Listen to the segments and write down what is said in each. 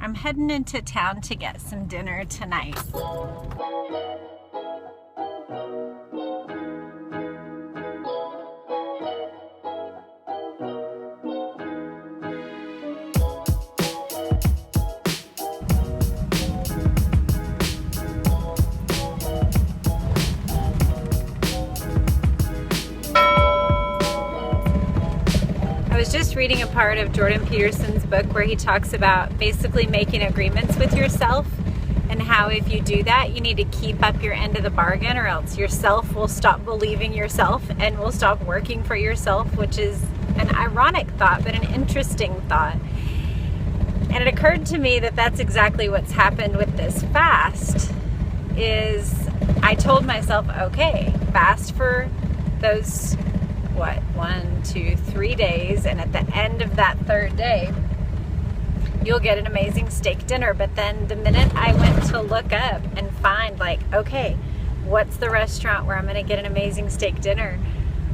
I'm heading into town to get some dinner tonight. I was just reading a part of Jordan Peterson's book where he talks about basically making agreements with yourself, and how if you do that, you need to keep up your end of the bargain, or else yourself will stop believing yourself and will stop working for yourself, which is an ironic thought, but an interesting thought. And it occurred to me that that's exactly what's happened with this fast. Is I told myself, okay, fast for those 1, 2, 3 days, and at the end of that third day you'll get an amazing steak dinner. But then the minute I went to look up and find, like, okay, what's the restaurant where I'm going to get an amazing steak dinner,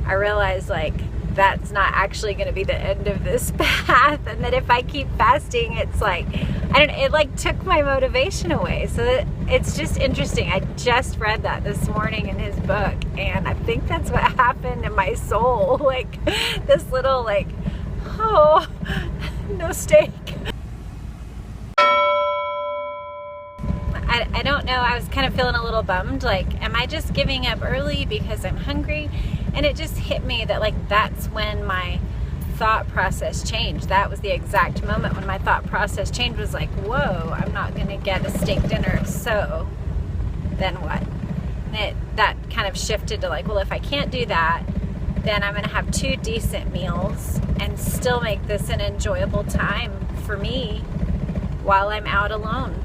I realized, like, that's not actually going to be the end of this path, and that if I keep fasting, it's like, it like took my motivation away. So it's just interesting. I just read that this morning in his book, and I think that's what happened in my soul. Like, this little, like, oh, no steak. I don't know, I was kind of feeling a little bummed, like, am I just giving up early because I'm hungry? And it just hit me that, like, that's when my thought process changed. That was the exact moment when my thought process changed, was like, whoa, I'm not going to get a steak dinner, so then what? And that kind of shifted to, like, well, if I can't do that, then I'm going to have 2 decent meals and still make this an enjoyable time for me while I'm out alone.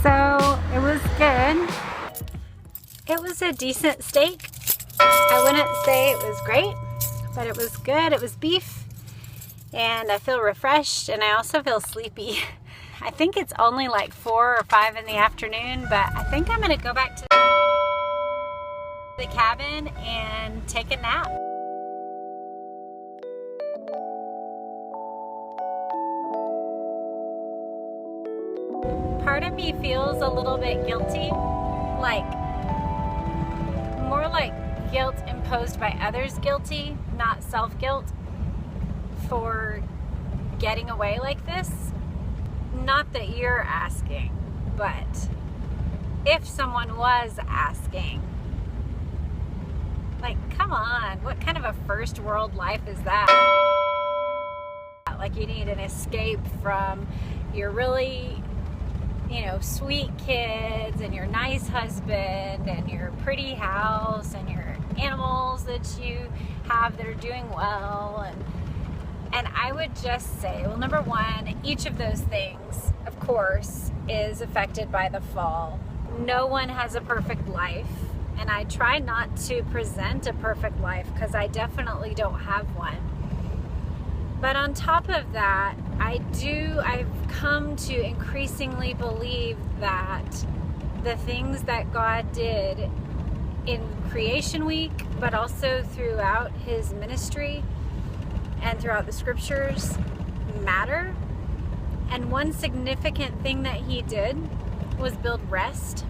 So it was good. It was a decent steak. I wouldn't say it was great, but it was good. It was beef, and I feel refreshed, and I also feel sleepy. I think it's only like 4 or 5 in the afternoon, but I think I'm gonna go back to the cabin and take a nap. Part of me feels a little bit guilty, like more like guilt imposed by others guilty, not self-guilt, for getting away like this. Not that you're asking, but if someone was asking, like, come on, what kind of a first world life is that? Like, you need an escape from your really, sweet kids and your nice husband and your pretty house and your animals that you have that are doing well. And I would just say, well, number one, each of those things, of course, is affected by the fall. No one has a perfect life, and I try not to present a perfect life because I definitely don't have one. But on top of that, I've come to increasingly believe that the things that God did in Creation Week, but also throughout His ministry and throughout the scriptures, matter. And one significant thing that He did was build rest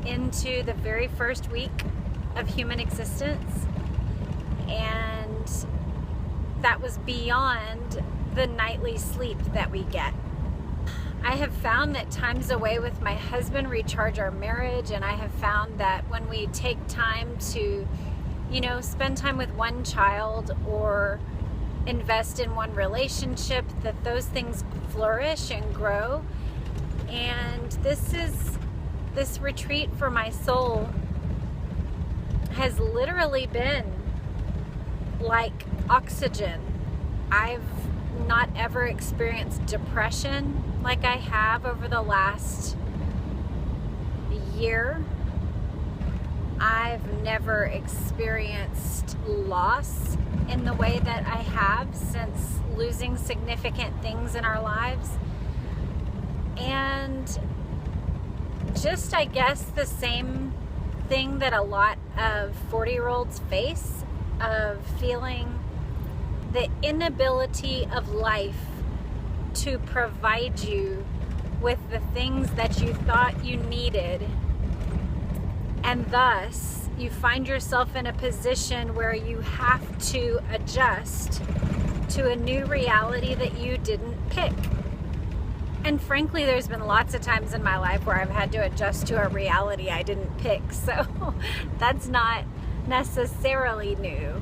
into the very first week of human existence. And that was beyond the nightly sleep that we get. I have found that times away with my husband recharge our marriage, and I have found that when we take time to, spend time with one child or invest in one relationship, that those things flourish and grow. And this retreat for my soul has literally been like oxygen. I've not ever experienced depression like I have over the last year. I've never experienced loss in the way that I have since losing significant things in our lives. And just, I guess, the same thing that a lot of 40-year-olds face, of feeling the inability of life to provide you with the things that you thought you needed, and thus you find yourself in a position where you have to adjust to a new reality that you didn't pick. And frankly, there's been lots of times in my life where I've had to adjust to a reality I didn't pick, so that's not necessarily new.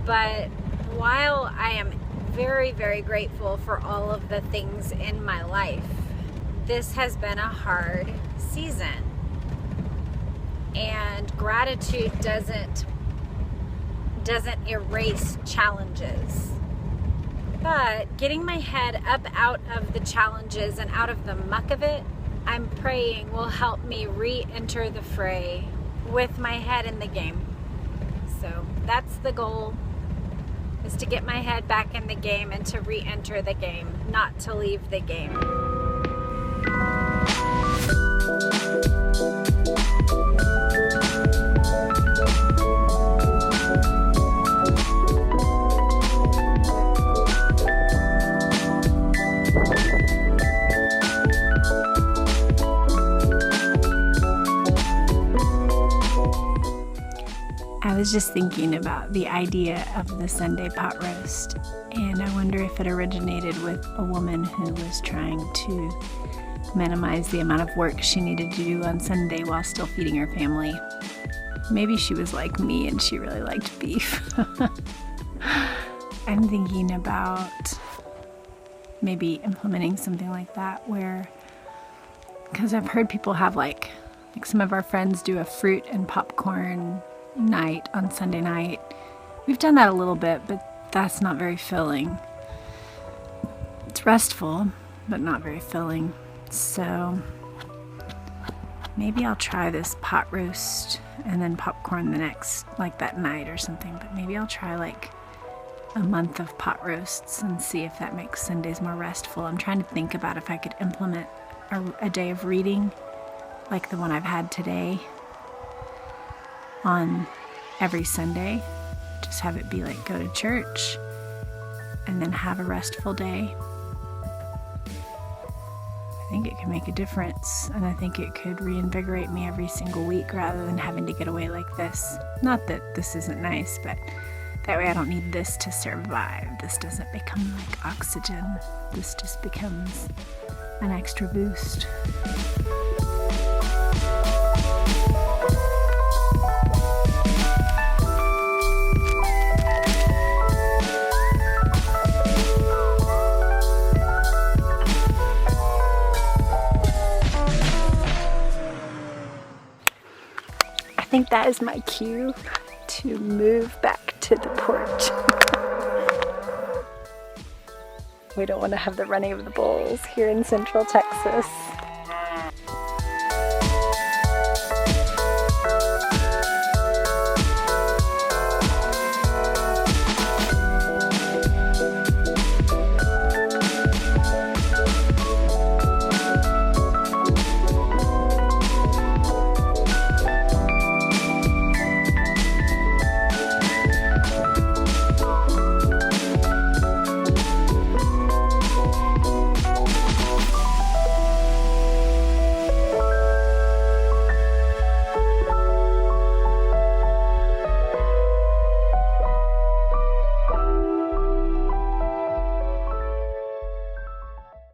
But while I am very, very grateful for all of the things in my life, this has been a hard season. And gratitude doesn't erase challenges. But getting my head up out of the challenges and out of the muck of it, I'm praying will help me re-enter the fray with my head in the game. So that's the goal, is to get my head back in the game and to re-enter the game, not to leave the game. I was just thinking about the idea of the Sunday pot roast, and I wonder if it originated with a woman who was trying to minimize the amount of work she needed to do on Sunday while still feeding her family. Maybe she was like me and she really liked beef. I'm thinking about maybe implementing something like that, because I've heard people have like some of our friends do a fruit and popcorn night on Sunday night. We've done that a little bit, but that's not very filling. It's restful, but not very filling. So maybe I'll try this pot roast and then popcorn the next, like that night or something. But maybe I'll try like a month of pot roasts and see if that makes Sundays more restful. I'm trying to think about if I could implement a day of reading like the one I've had today on every Sunday. Just have it be like go to church and then have a restful day. I think it can make a difference, and I think it could reinvigorate me every single week rather than having to get away like this. Not that this isn't nice, but that way I don't need this to survive. This doesn't become like oxygen. This just becomes an extra boost. I think that is my cue to move back to the porch. We don't want to have the running of the bulls here in Central Texas.